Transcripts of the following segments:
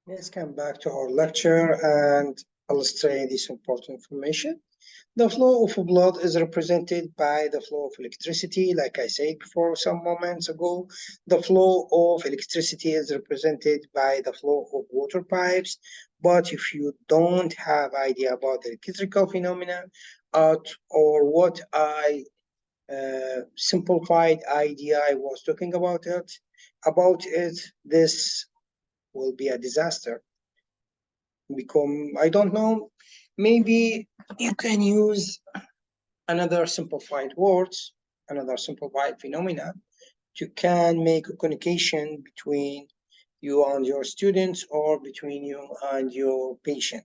Let's come back to our lecture and illustrate this important information. The flow of blood is represented by the flow of electricity. Like I said before some moments ago, the flow of electricity is represented by the flow of water pipes. But if you don't have idea about the electrical phenomena or what I simplified idea I was talking about it, this will be a disaster. I don't know, maybe you can use another simplified words, another simplified phenomena to can make a communication between you and your students or between you and your patient.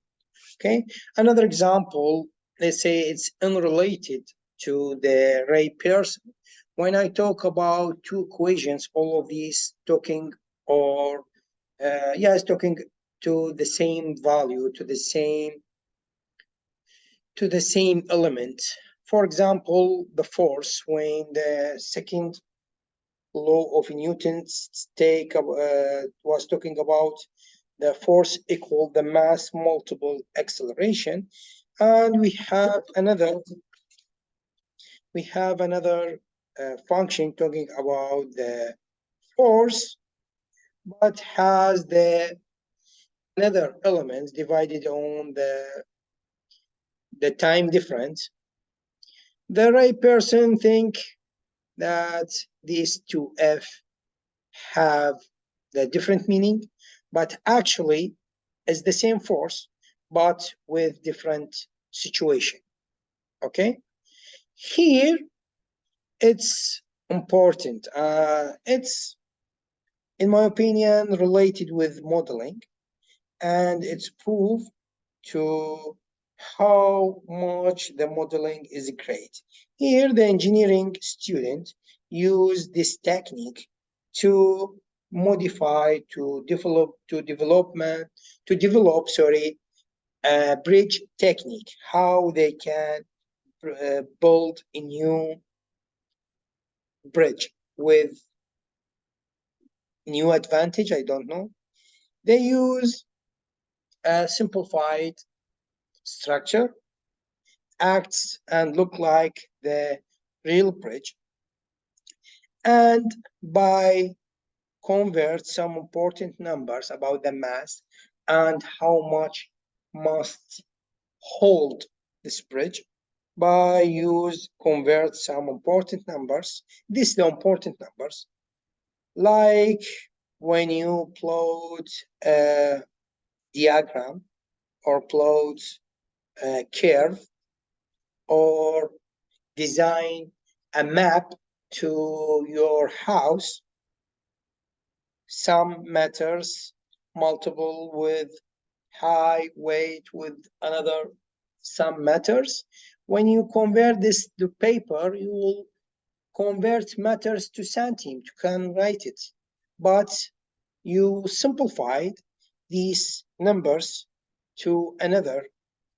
Okay, another example, let's say it's unrelated to the ray person. When I talk about two equations, all of these talking or yes, talking to the same value, to the same element. For example, the force, when the second law of Newton's was talking about the force equal the mass multiple acceleration, and we have another function talking about the force, but has the another elements divided on the time difference. The right person think that these two F have the different meaning, but actually it's the same force, but with different situation. Okay, here it's important. It's, in my opinion, related with modeling, and it's proof to how much the modeling is great. Here, the engineering student use this technique to modify, to develop, a bridge technique, how they can build a new bridge with new advantage, I don't know. They use a simplified structure, acts and look like the real bridge, and by convert some important numbers about the mass and how much must hold this bridge, by use convert some important numbers. This is the important numbers, like when you plot a diagram or plot a curve or design a map to your house. Some matters multiple with high weight with another some matters. When you convert this to paper, you will convert matters to centime, you can write it. But you simplified these numbers to another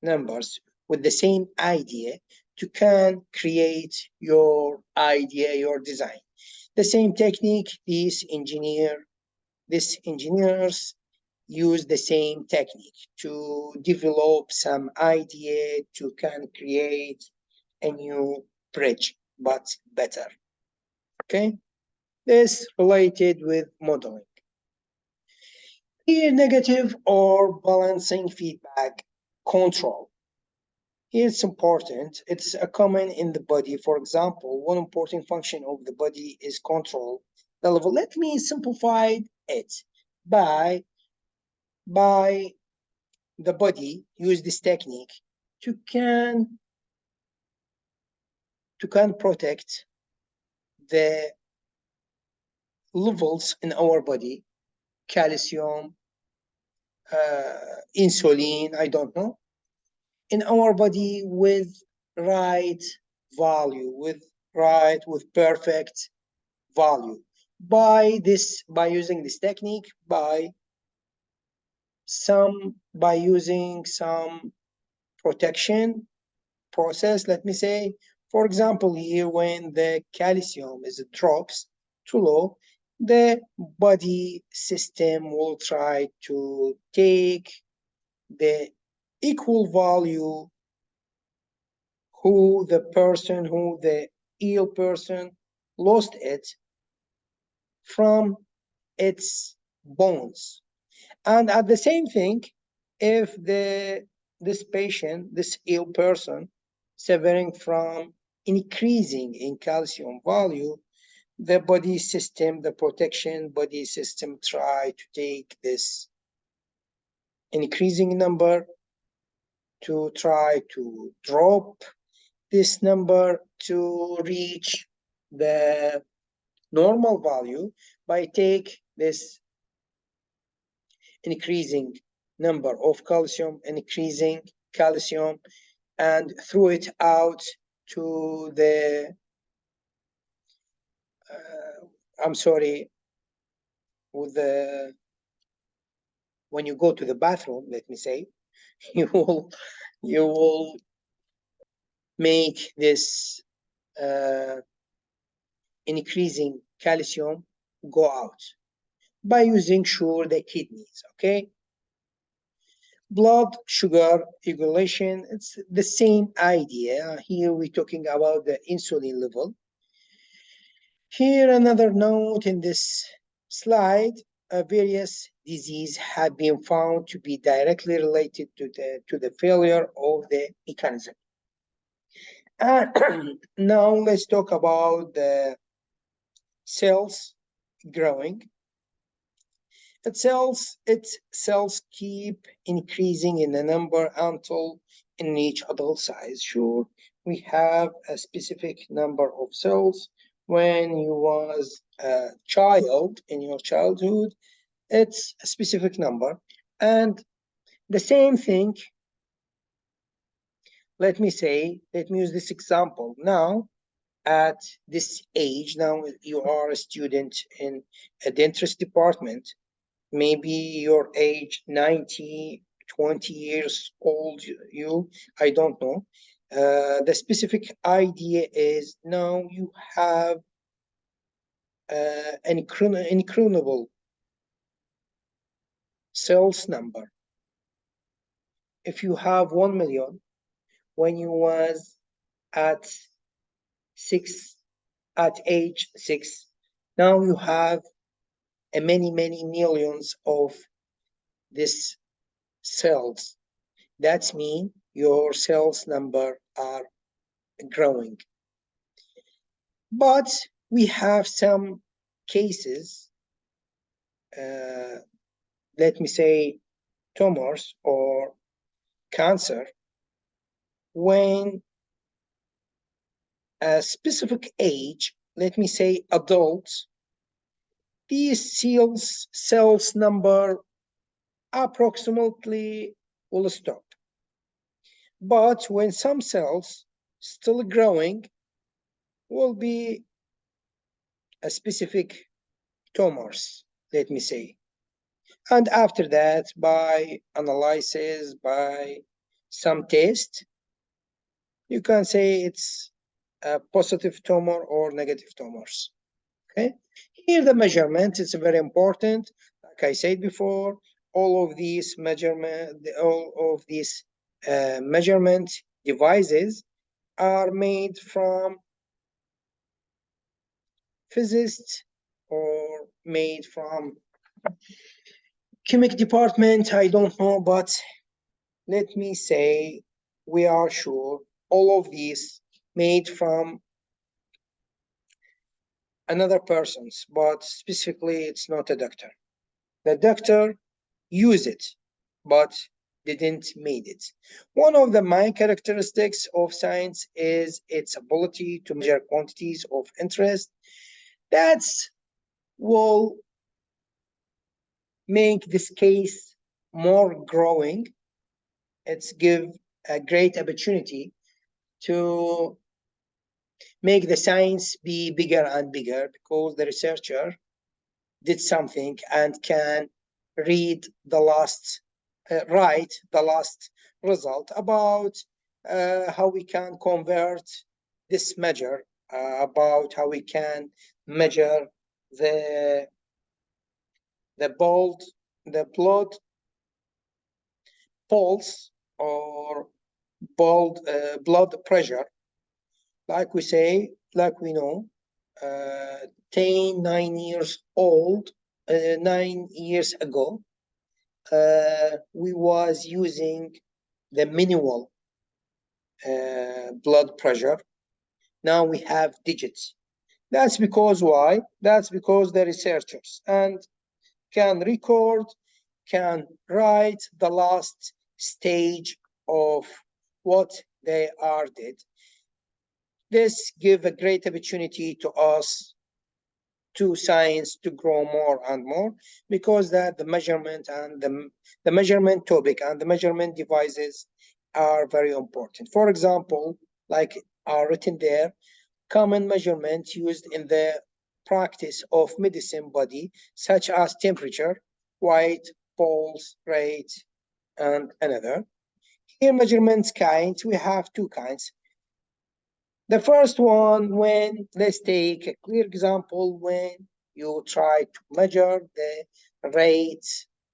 numbers with the same idea to can create your idea, your design. The same technique, these engineers use the same technique to develop some idea to can create a new bridge, but better. Okay, this related with modeling. Here, negative or balancing feedback control. Here it's important. It's a common in the body. For example, one important function of the body is control the level. Let me simplify it by the body use this technique to can protect the levels in our body, calcium, insulin, I don't know, in our body with right value, with perfect value. By using this technique, by using some protection process, let me say, for example, here when the calcium is drops too low, the body system will try to take the equal value who the ill person lost it from its bones. And at the same thing, if this patient, this ill person, suffering from increasing in calcium value, the body system, the protection body system, try to take this increasing number to try to drop this number to reach the normal value by take this increasing number of calcium, increasing calcium, and throw it out to the, I'm sorry, with the, when you go to the bathroom, let me say, you will make this increasing calcium go out by using sure the kidneys, okay? Blood sugar regulation, it's the same idea. Here we're talking about the insulin level. Here another note in this slide, various diseases have been found to be directly related to the failure of the mechanism. Now let's talk about the cells growing. Its cells keep increasing in the number until in each adult size. Sure, we have a specific number of cells when you was a child in your childhood. It's a specific number, and the same thing. Let me use this example now. At this age, now you are a student in a dentist department. Maybe your age 90, 20 years old, I don't know. The specific idea is now you have an incredible cells number. If you have 1 million when you was at age 6, now you have a many millions of these cells. That's mean your cells number are growing. But we have some cases, let me say tumors or cancer, when a specific age, let me say adults, these cells number approximately will stop. But when some cells still growing, will be a specific tumors, let me say. And after that, by analysis, by some test, you can say it's a positive tumor or negative tumors. Okay. Here the measurement is very important. Like I said before, all of these measurement devices are made from physicists or made from chemical department. I don't know, but let me say we are sure all of these made from another person's, but specifically it's not a doctor. The doctor used it, but didn't made it. One of the main characteristics of science is its ability to measure quantities of interest. That's will make this case more growing. It's give a great opportunity to make the science be bigger and bigger because the researcher did something and can read the last, write the last result about how we can convert this measure, about how we can measure the the blood pulse or blood pressure, like we say, like we know, 9 years old, 9 years ago, we was using the manual blood pressure. Now we have digits. That's because why? That's because the researchers and can record, can write the last stage of what they are did. This give a great opportunity to us, to science, to grow more and more, because that the measurement and the measurement topic and the measurement devices are very important. For example, like are written there, common measurements used in the practice of medicine body, such as temperature, weight, pulse, rate, and another. Here measurements kinds, we have two kinds. The first one, when let's take a clear example, when you try to measure the rate,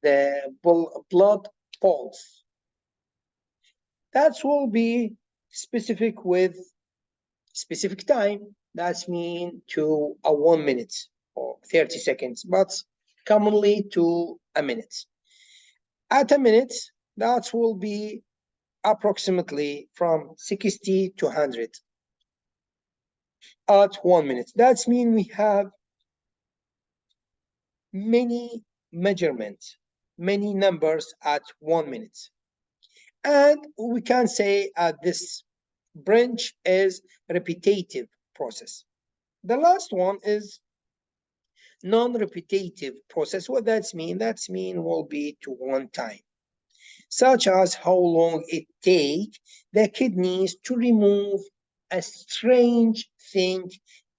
the blood pulse. That will be specific with specific time. That's mean to a 1 minute or 30 seconds, but commonly to a minute. At a minute, that will be approximately from 60 to 100. At 1 minute, that's mean we have many measurements, many numbers at 1 minute. And we can say this branch is repetitive process. The last one is non-repetitive process. What that's mean? That's mean will be to one time, such as how long it take the kidneys to remove a strange thing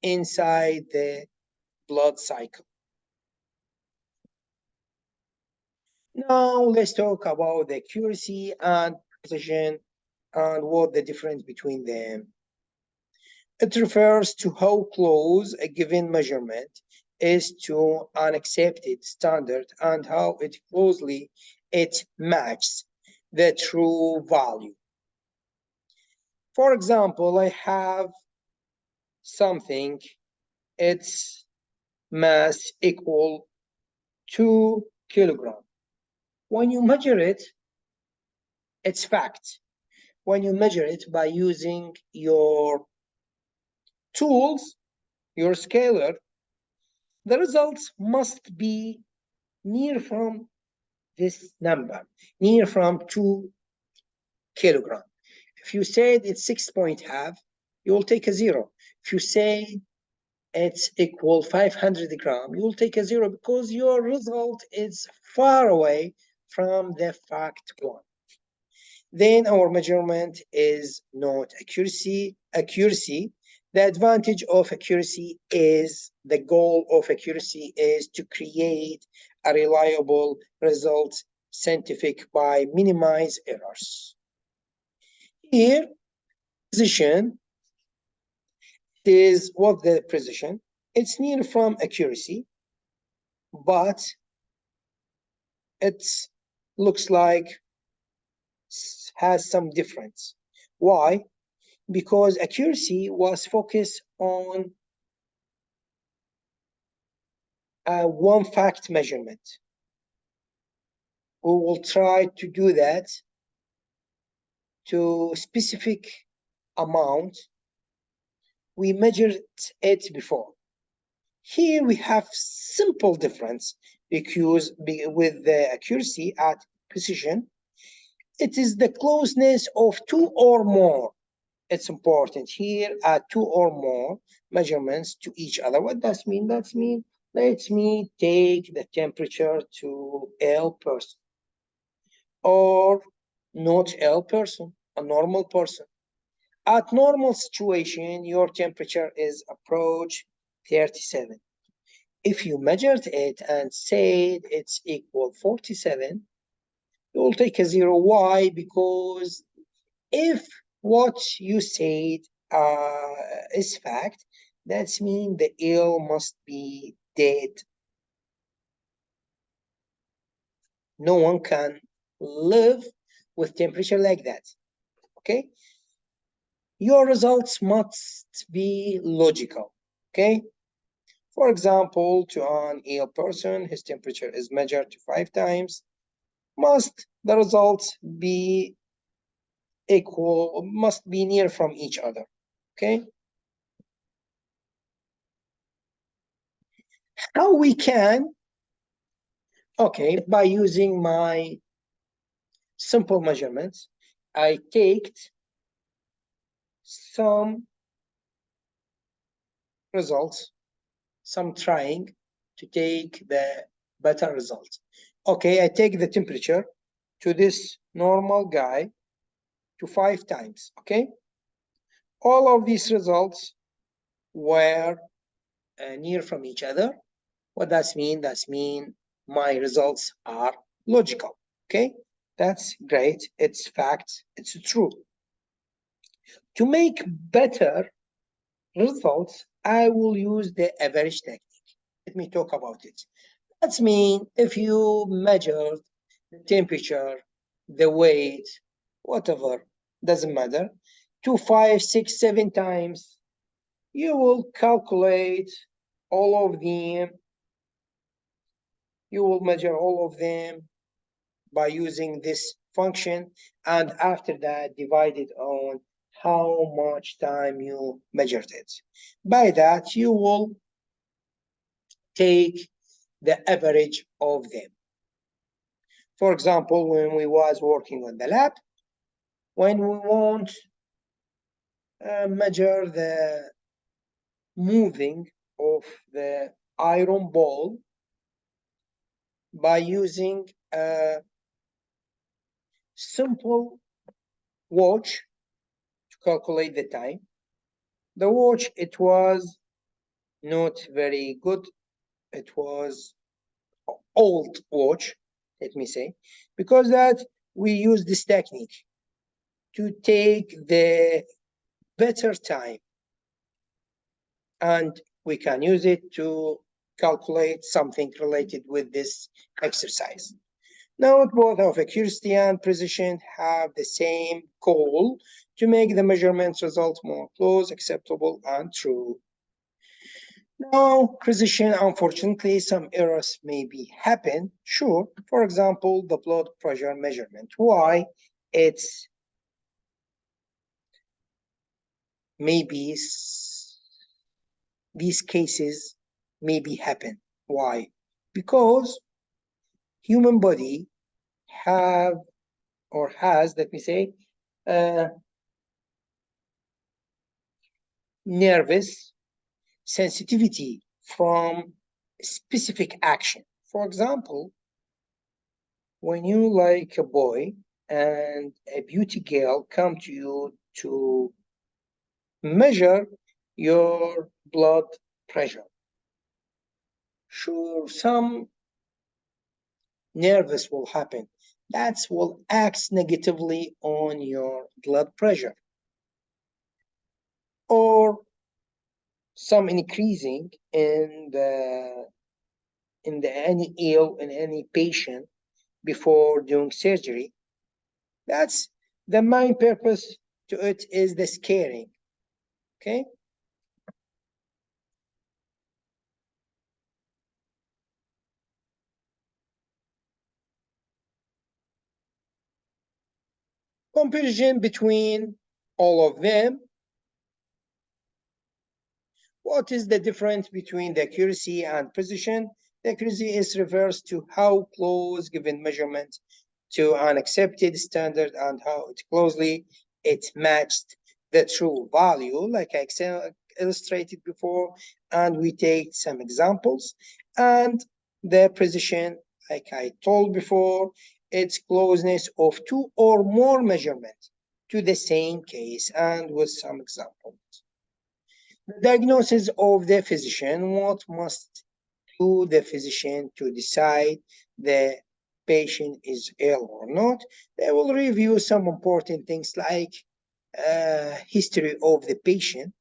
inside the blood cycle. Now let's talk about the accuracy and precision and what the difference between them. It refers to how close a given measurement is to an accepted standard and how closely it matches the true value. For example, I have something, its mass equal 2 kilograms. When you measure it, it's fact. When you measure it by using your tools, your scaler, the results must be near from this number, near from 2 kilograms. If you said it's 6.5, you will take a 0. If you say it's equal 500 grams, you will take a 0 because your result is far away from the fact one. Then our measurement is not accuracy. The advantage of accuracy is, the goal of accuracy is to create a reliable result scientific by minimize errors. Here, precision is what the precision. It's near from accuracy, but it looks like has some difference. Why? Because accuracy was focused on one fact measurement. We will try to do that to specific amount. We measured it before. Here we have simple difference because with the accuracy at precision, it is the closeness of 2 or more. It's important here at 2 or more measurements to each other. What does mean? That means let me take the temperature to L person or not L person, a normal person. At normal situation, your temperature is approach 37. If you measured it and said it's equal 47, you will take a 0. Why? Because if what you said is fact, that means the L must be dead. No one can live with temperature like that. Okay? Your results must be logical. Okay? For example, to an ill person, his temperature is measured to 5 times. Must the results be equal, must be near from each other. Okay? How we can? Okay, by using my simple measurements, I take some results, some trying to take the better results. Okay, I take the temperature to this normal guy to 5 times. Okay, all of these results were near from each other. What does mean? That's mean my results are logical. Okay, that's great. It's fact. It's true. To make better results, I will use the average technique. Let me talk about it. That's mean if you measure the temperature, the weight, whatever, doesn't matter, 2, 5, 6, 7 times, you will calculate all of them. You will measure all of them by using this function, and after that divide it on how much time you measured it. By that you will take the average of them. For example, when we was working on the lab, when we want measure the moving of the iron ball by using a simple watch to calculate the time. The watch, it was not very good. It was old watch, let me say, because that we use this technique to take the better time, and we can use it to calculate something related with this exercise. Note both of accuracy and precision have the same goal to make the measurements result more close, acceptable, and true. Now, precision, unfortunately, some errors may be happen. Sure, for example, the blood pressure measurement. Why? It's maybe these cases maybe happen. Why? Because human body have or has, let me say, nervous sensitivity from specific action. For example, when you like a boy and a beauty girl come to you to measure your blood pressure, sure, some nervous will happen. That will act negatively on your blood pressure, or some increasing in any ill in any patient before doing surgery. That's the main purpose to it, is the scaring. Okay. Comparison between all of them. What is the difference between the accuracy and precision? The accuracy is refers to how close given measurement to an accepted standard and how it matched the true value, like I illustrated before, and we take some examples. And the precision, like I told before, it's closeness of 2 or more measurements to the same case, and with some examples. The diagnosis of the physician. What must do the physician to decide the patient is ill or not? They will review some important things like history of the patient,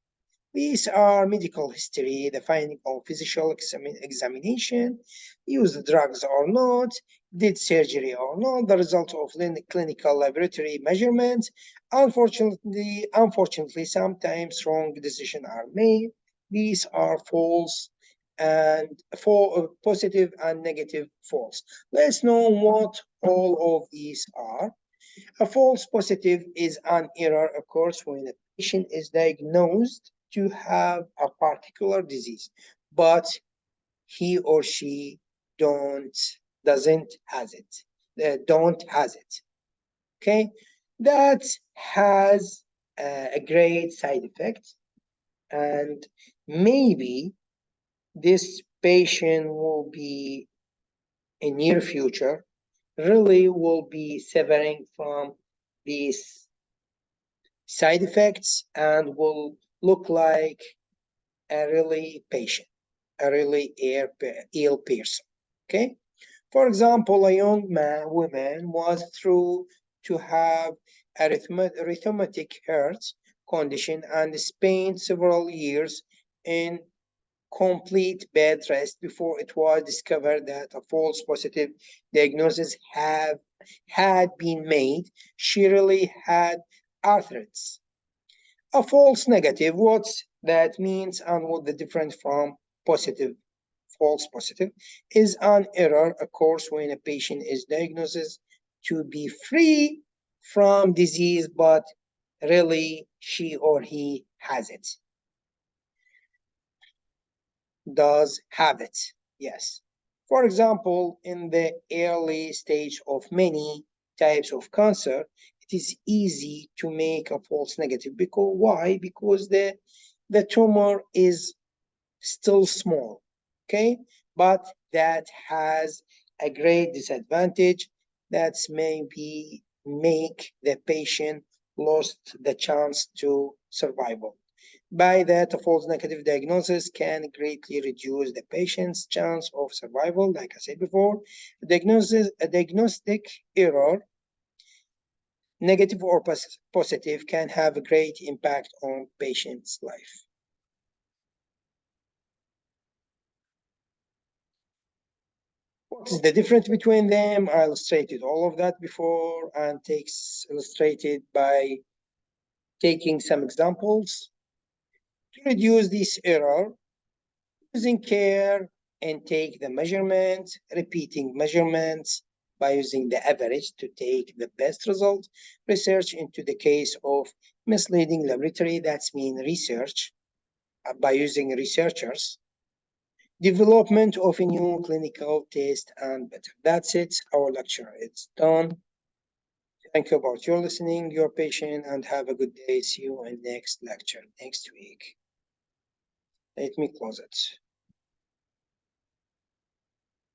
These are medical history, the finding of physical examination, used drugs or not, did surgery or not, the result of clinical laboratory measurements. Unfortunately, sometimes wrong decisions are made. These are false and for positive and negative false. Let's know what all of these are. A false positive is an error occurs when a patient is diagnosed to have a particular disease, but he or she don't doesn't has it. Don't has it. Okay, that has a great side effect, and maybe this patient will be in near future really will be suffering from these side effects and will look like a really patient, a really ill person. Okay. For example, a young woman was through to have a rheumatic heart condition and spent several years in complete bed rest before it was discovered that a false positive diagnosis had been made. She really had arthritis. A false negative, what that means and what the difference from positive, false positive, is an error occurs when a patient is diagnosed to be free from disease, but really she or he has it. Does have it. Yes. For example, in the early stage of many types of cancer, it is easy to make a false negative. Because why? Because the tumor is still small. Okay, but that has a great disadvantage. That's maybe make the patient lost the chance to survival. By that, a false negative diagnosis can greatly reduce the patient's chance of survival. Like I said before, a diagnostic error, negative or positive, can have a great impact on patient's life. What is the difference between them? I illustrated all of that before and takes illustrated by taking some examples. To reduce this error, using care and take the measurements, repeating measurements by using the average to take the best result, research into the case of misleading laboratory, that's mean research by using researchers, development of a new clinical test and better. That's it, our lecture, it's done. Thank you about your listening, your patient, and have a good day. See you in next lecture next week. Let me close it.